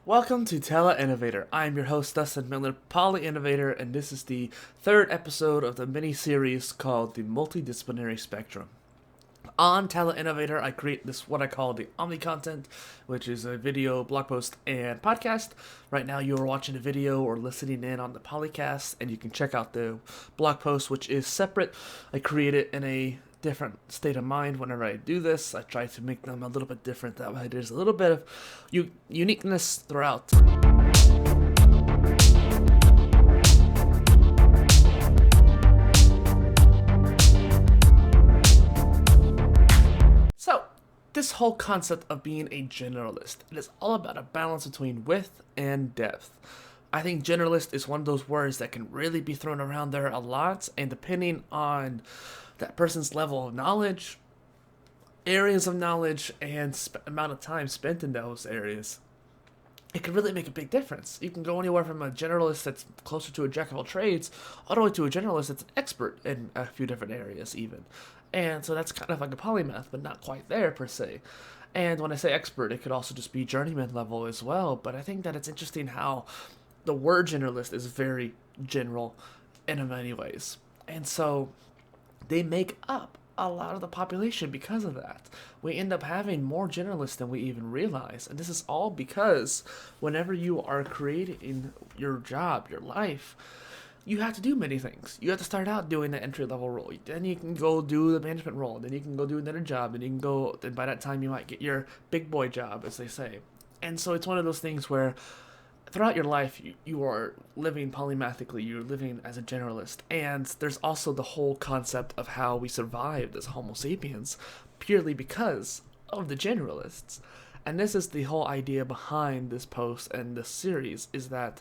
Welcome to PolyInnovator. I'm your host, Dustin Miller, PolyInnovator, and this is the third episode of the mini-series called the Multidisciplinary Spectrum. On PolyInnovator, I create this what I call the Omni content, which is a video, blog post, and podcast. Right now, you are watching a video or listening in on the POLYCASTS, and you can check out the blog post, which is separate. I create it in a different state of mind whenever I do this. I try to make them a little bit different. That way, there's a little bit of uniqueness throughout. So, this whole concept of being a generalist, it is all about a balance between width and depth. I think generalist is one of those words that can really be thrown around there a lot, and depending on that person's level of knowledge, areas of knowledge, and amount of time spent in those areas, it can really make a big difference. You can go anywhere from a generalist that's closer to a jack of all trades, all the way to a generalist that's an expert in a few different areas even. And so that's kind of like a polymath, but not quite there per se. And when I say expert, it could also just be journeyman level as well. But I think that it's interesting how the word generalist is very general in many ways. And so they make up a lot of the population because of that. We end up having more generalists than we even realize. And this is all because whenever you are creating your job, your life, you have to do many things. You have to start out doing the entry-level role. Then you can go do the management role. Then you can go do another job. Then you can go, then by that time you might get your big boy job, as they say. And so it's one of those things where throughout your life, you are living polymathically, you're living as a generalist, and there's also the whole concept of how we survived as Homo sapiens purely because of the generalists. And this is the whole idea behind this post and this series, is that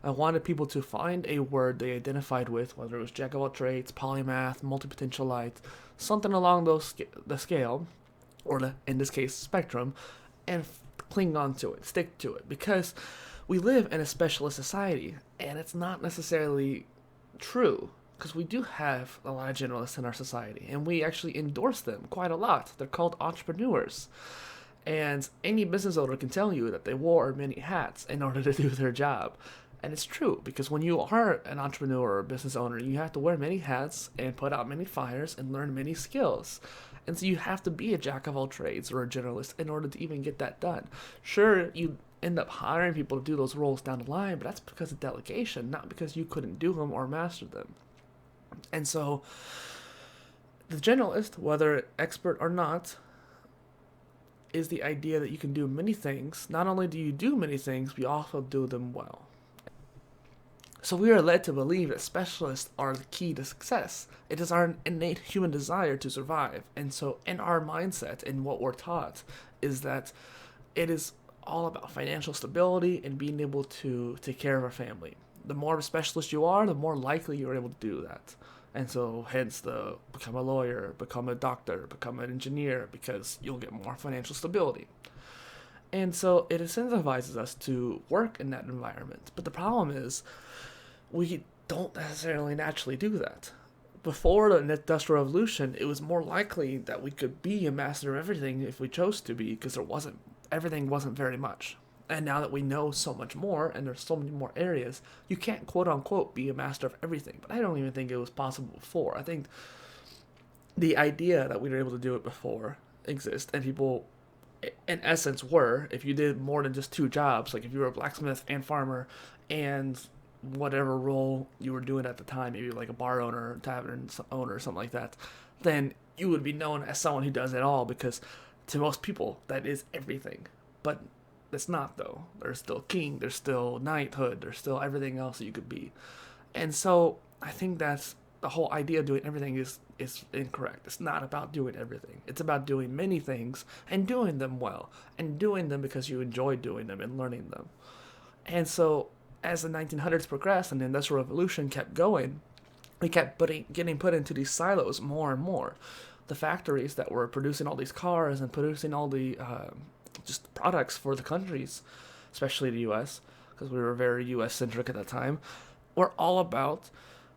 I wanted people to find a word they identified with, whether it was jack of all trades, polymath, multi-potentialite, something along the scale, or in this case, spectrum, and cling on to it, stick to it, because we live in a specialist society, and it's not necessarily true, because we do have a lot of generalists in our society, and we actually endorse them quite a lot. They're called entrepreneurs, and any business owner can tell you that they wore many hats in order to do their job. And it's true, because when you are an entrepreneur or a business owner, you have to wear many hats and put out many fires and learn many skills. And so you have to be a jack of all trades or a generalist in order to even get that done. Sure, you end up hiring people to do those roles down the line, but that's because of delegation, not because you couldn't do them or master them. And so the generalist, whether expert or not, is the idea that you can do many things. Not only do you do many things, but you also do them well. So we are led to believe that specialists are the key to success. It is our innate human desire to survive. And so in our mindset and what we're taught is that it is all about financial stability and being able to take care of our family. The more of a specialist you are, the more likely you're able to do that. And so hence the become a lawyer, become a doctor, become an engineer, because you'll get more financial stability. And so it incentivizes us to work in that environment. But the problem is, we don't necessarily naturally do that. Before the Industrial Revolution, it was more likely that we could be a master of everything if we chose to be, because everything wasn't very much. And now that we know so much more, and there's so many more areas, you can't quote-unquote be a master of everything. But I don't even think it was possible before. I think the idea that we were able to do it before exists, and people, in essence, were, if you did more than just two jobs, like if you were a blacksmith and farmer, and whatever role you were doing at the time, maybe like a bar owner, tavern owner, something like that, then you would be known as someone who does it all, because to most people, that is everything. But it's not, though. There's still king, there's still knighthood, there's still everything else that you could be. And so I think that's the whole idea of doing everything is incorrect. It's not about doing everything. It's about doing many things and doing them well, and doing them because you enjoy doing them and learning them. And so as the 1900s progressed and the Industrial Revolution kept going, we kept getting put into these silos more and more. The factories that were producing all these cars and producing all the just products for the countries, especially the U.S., because we were very U.S.-centric at that time, were all about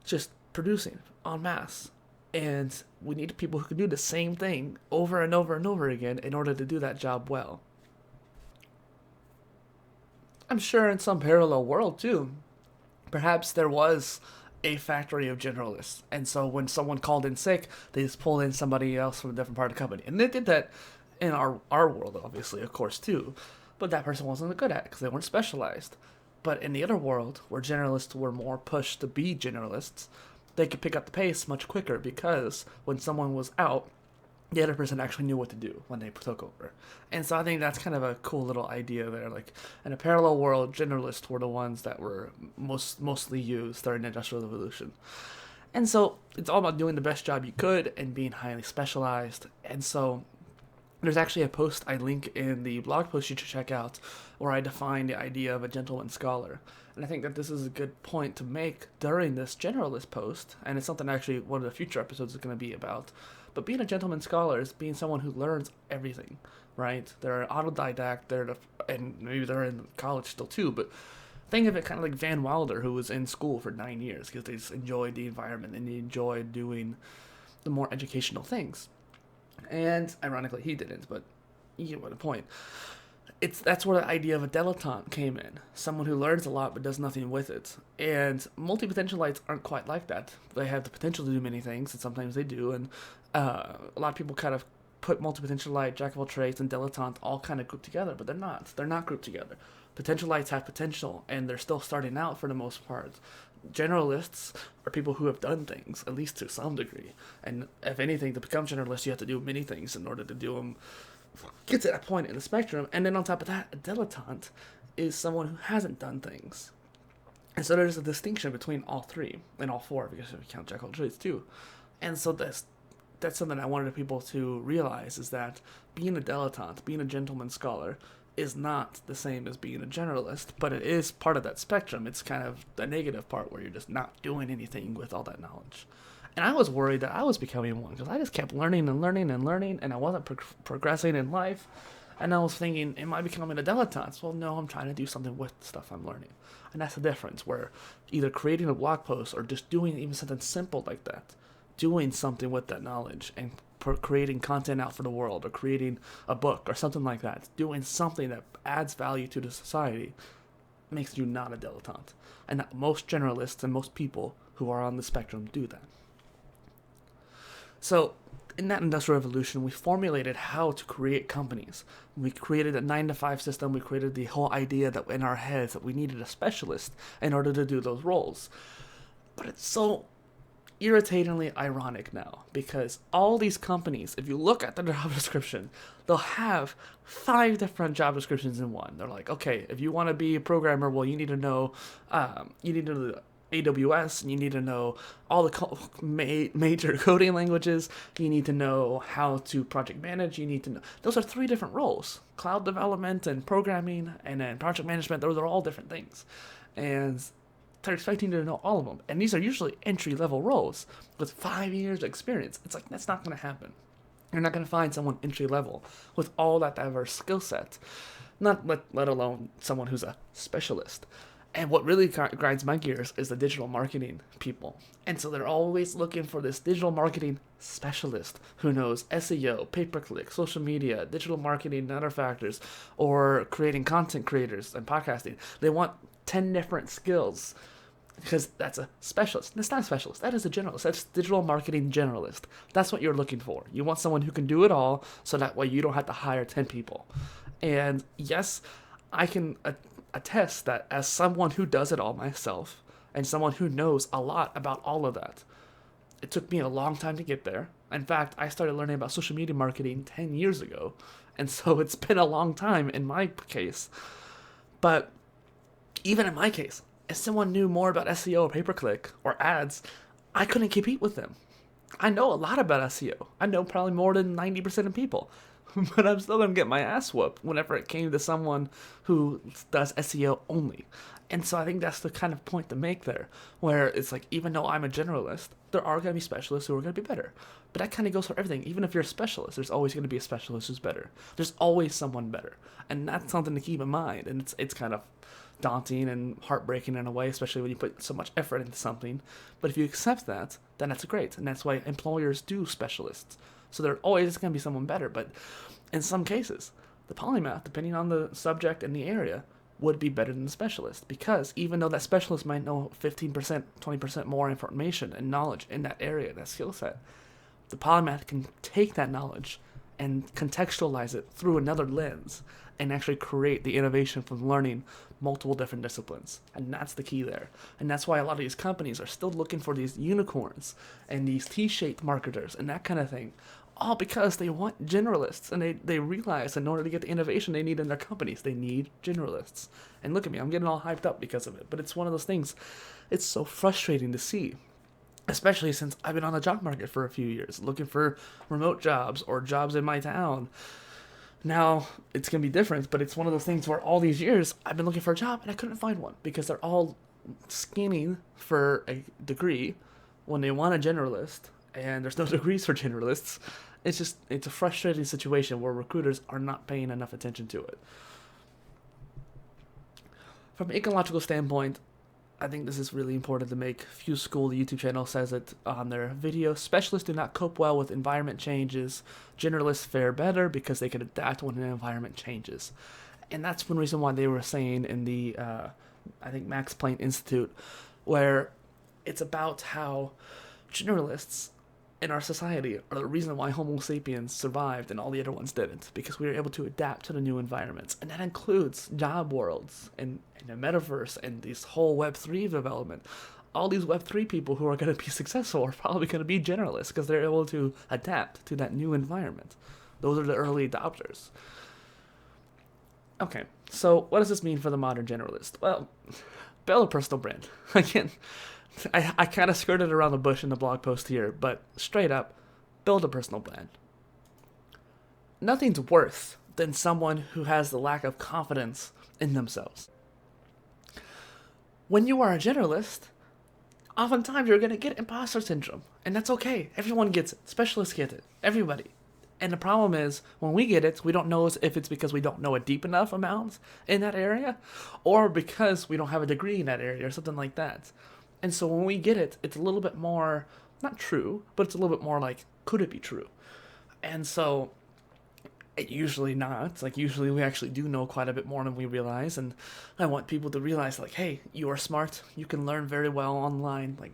just producing en masse. And we needed people who could do the same thing over and over and over again in order to do that job well. I'm sure in some parallel world too, perhaps there was a factory of generalists, and so when someone called in sick, they just pulled in somebody else from a different part of the company, and they did that in our world, obviously, of course, too. But that person wasn't good at it because they weren't specialized. But in the other world, where generalists were more pushed to be generalists, they could pick up the pace much quicker because when someone was out, the other person actually knew what to do when they took over. And so I think that's kind of a cool little idea there. Like in a parallel world, generalists were the ones that were mostly used during the Industrial Revolution. And so it's all about doing the best job you could and being highly specialized. And so there's actually a post I link in the blog post you should check out where I define the idea of a gentleman scholar. And I think that this is a good point to make during this generalist post, and it's something actually one of the future episodes is going to be about. But being a gentleman scholar is being someone who learns everything, right? They're autodidact, and maybe they're in college still too, but think of it kind of like Van Wilder, who was in school for 9 years because they just enjoyed the environment and they enjoyed doing the more educational things. And ironically, he didn't, but you get my point. That's where the idea of a dilettante came in. Someone who learns a lot but does nothing with it. And multi-potentialites aren't quite like that. They have the potential to do many things, and sometimes they do. And a lot of people kind of put multi-potentialite, jack of all trades, and dilettante all kind of grouped together, but they're not. They're not grouped together. Potentialites have potential, and they're still starting out for the most part. Generalists are people who have done things, at least to some degree. And if anything, to become generalist, you have to do many things in order to do them. Get to that point in the spectrum. And then on top of that, a dilettante is someone who hasn't done things. And so there's a distinction between all three, and all four, because if you count jack of all trades too. And so that's something I wanted people to realize, is that being a dilettante, being a gentleman scholar, is not the same as being a generalist, but it is part of that spectrum. It's kind of the negative part where you're just not doing anything with all that knowledge. And I was worried that I was becoming one because I just kept learning and learning and learning, and I wasn't progressing in life. And I was thinking, am I becoming a dilettante? Well, no, I'm trying to do something with the stuff I'm learning. And that's the difference, where either creating a blog post or just doing even something simple like that, doing something with that knowledge and creating content out for the world, or creating a book or something like that, doing something that adds value to the society, makes you not a dilettante. And that most generalists and most people who are on the spectrum do that. So in that Industrial Revolution, we formulated how to create companies. We created a 9-to-5 system. We created the whole idea that in our heads that we needed a specialist in order to do those roles. But it's so irritatingly ironic now, because all these companies, if you look at the job description, they'll have 5 different job descriptions in one. They're like, okay, if you want to be a programmer, well, you need to know AWS, and you need to know all the major coding languages. You need to know how to project manage. You need to know. Those are 3 different roles: cloud development and programming, and then project management. Those are all different things, and they're expecting you to know all of them. And these are usually entry-level roles with 5 years of experience. It's like, that's not going to happen. You're not going to find someone entry-level with all that diverse skill set, not let alone someone who's a specialist. And what really grinds my gears is the digital marketing people. And so they're always looking for this digital marketing specialist who knows SEO, pay-per-click, social media, digital marketing, and other factors, or creating content creators and podcasting. They want 10 different skills because that's a specialist. That's not a specialist. That is a generalist. That's digital marketing generalist. That's what you're looking for. You want someone who can do it all, so that way you don't have to hire 10 people. And yes, I can attest that as someone who does it all myself and someone who knows a lot about all of that, it took me a long time to get there. In fact, I started learning about social media marketing 10 years ago, and so it's been a long time in my case. But even in my case, if someone knew more about SEO or pay-per-click or ads, I couldn't compete with them. I know a lot about SEO. I know probably more than 90% of people. But I'm still going to get my ass whooped whenever it came to someone who does SEO only. And so I think that's the kind of point to make there, where it's like, even though I'm a generalist, there are going to be specialists who are going to be better. But that kind of goes for everything. Even if you're a specialist, there's always going to be a specialist who's better. There's always someone better. And that's something to keep in mind. And it's kind of daunting and heartbreaking in a way, especially when you put so much effort into something. But if you accept that, then that's great. And that's why employers do specialists. So there always going to be someone better. But in some cases, the polymath, depending on the subject and the area, would be better than the specialist, because even though that specialist might know 15%, 20% more information and knowledge in that area, that skill set, the polymath can take that knowledge and contextualize it through another lens and actually create the innovation from learning multiple different disciplines. And that's the key there. And that's why a lot of these companies are still looking for these unicorns and these T-shaped marketers and that kind of thing, all because they want generalists, and they realize in order to get the innovation they need in their companies, they need generalists. And look at me, I'm getting all hyped up because of it, but it's one of those things, it's so frustrating to see, especially since I've been on the job market for a few years, looking for remote jobs or jobs in my town. Now, it's going to be different, but it's one of those things where all these years I've been looking for a job and I couldn't find one because they're all scheming for a degree when they want a generalist, and there's no degrees for generalists. It's a frustrating situation where recruiters are not paying enough attention to it. From an ecological standpoint, I think this is really important to make. Few School, the YouTube channel, says it on their video. Specialists do not cope well with environment changes. Generalists fare better because they can adapt when an environment changes. And that's one reason why they were saying in the, I think, Max Planck Institute, where it's about how generalists in our society are the reason why Homo sapiens survived and all the other ones didn't, because we were able to adapt to the new environments. And that includes job worlds and the metaverse and this whole Web3 development. All these Web3 people who are going to be successful are probably going to be generalists because they're able to adapt to that new environment. Those are the early adopters. Okay, so what does this mean for the modern generalist? Well, build a personal brand. Again, I kind of skirted around the bush in the blog post here, but straight up, build a personal brand. Nothing's worse than someone who has the lack of confidence in themselves. When you are a generalist, oftentimes you're going to get imposter syndrome, and that's okay. Everyone gets it. Specialists get it. Everybody. And the problem is, when we get it, we don't know if it's because we don't know a deep enough amount in that area, or because we don't have a degree in that area, or something like that. And so when we get it, it's a little bit more, not true, but it's a little bit more like, could it be true? And so, usually not. Like, usually we actually do know quite a bit more than we realize. And I want people to realize, like, hey, you are smart. You can learn very well online. Like,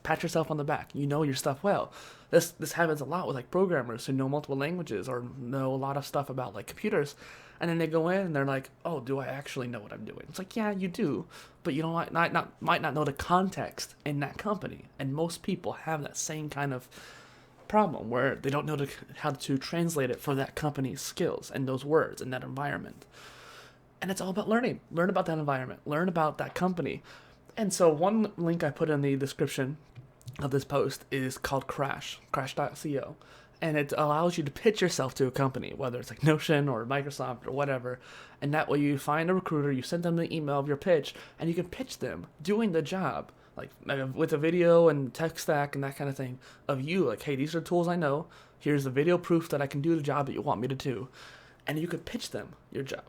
pat yourself on the back. You know your stuff well. This happens a lot with, like, programmers who know multiple languages or know a lot of stuff about, like, computers. And then they go in and they're like, oh, do I actually know what I'm doing? It's like, yeah, you do, but you might not know the context in that company. And most people have that same kind of problem where they don't know how to translate it for that company's skills and those words in that environment. And it's all about learning. Learn about that environment. Learn about that company. And so one link I put in the description of this post is called crash.co. And it allows you to pitch yourself to a company, whether it's like Notion or Microsoft or whatever. And that way you find a recruiter, you send them the email of your pitch, and you can pitch them doing the job, like with a video and tech stack and that kind of thing of you. Like, hey, these are tools I know. Here's the video proof that I can do the job that you want me to do. And you could pitch them your job.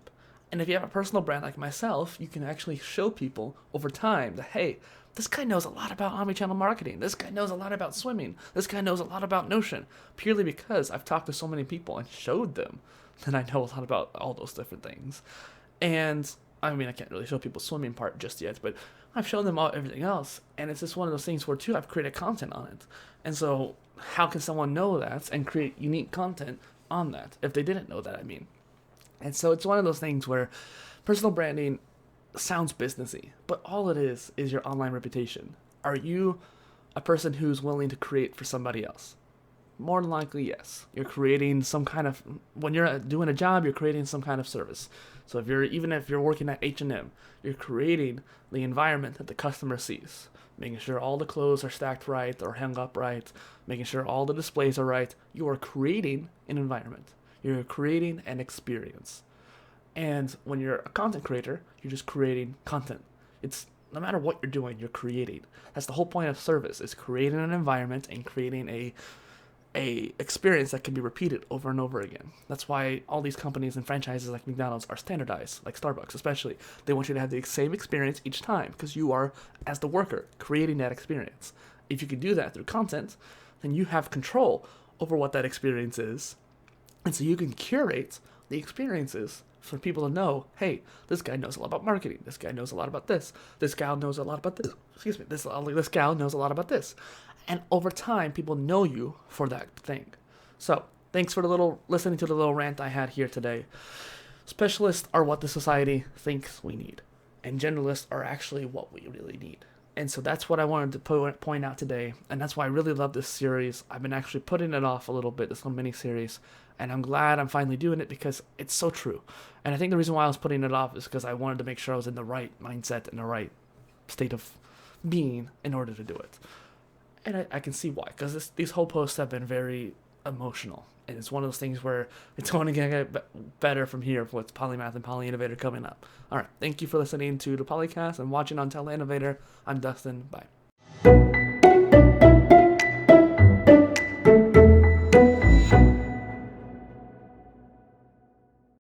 And if you have a personal brand like myself, you can actually show people over time that, hey, this guy knows a lot about omnichannel marketing. This guy knows a lot about swimming. This guy knows a lot about Notion. Purely because I've talked to so many people and showed them that I know a lot about all those different things. And, I mean, I can't really show people swimming part just yet, but I've shown them everything else. And it's just one of those things where, too, I've created content on it. And so how can someone know that and create unique content on that if they didn't know that, I mean? And so it's one of those things where personal branding sounds businessy, but all it is your online reputation. Are you a person who's willing to create for somebody else? More than likely, yes. You're creating some kind of, when you're doing a job, you're creating some kind of service. So even if you're working at H&M, you're creating the environment that the customer sees, making sure all the clothes are stacked right or hung up right, making sure all the displays are right. You are creating an environment. You're creating an experience. And when you're a content creator, you're just creating content. It's no matter what you're doing, you're creating. That's the whole point of service, is creating an environment and creating a experience that can be repeated over and over again. That's why all these companies and franchises like McDonald's are standardized, like Starbucks especially. They want you to have the same experience each time because you are, as the worker, creating that experience. If you can do that through content, then you have control over what that experience is. And so you can curate the experiences for people to know, hey, this guy knows a lot about marketing. This guy knows a lot about this. This gal knows a lot about this. Excuse me. This gal knows a lot about this. And over time, people know you for that thing. So thanks for listening to the little rant I had here today. Specialists are what the society thinks we need, and generalists are actually what we really need. And so that's what I wanted to point out today, and that's why I really love this series. I've been actually putting it off a little bit, this little mini-series, and I'm glad I'm finally doing it because it's so true. And I think the reason why I was putting it off is because I wanted to make sure I was in the right mindset and the right state of being in order to do it. And I can see why, because these whole posts have been very emotional. And it's one of those things where it's only going to get better from here with Polymath and PolyInnovator coming up. All right. Thank you for listening to the PolyCast and watching on PolyInnovator. I'm Dustin. Bye.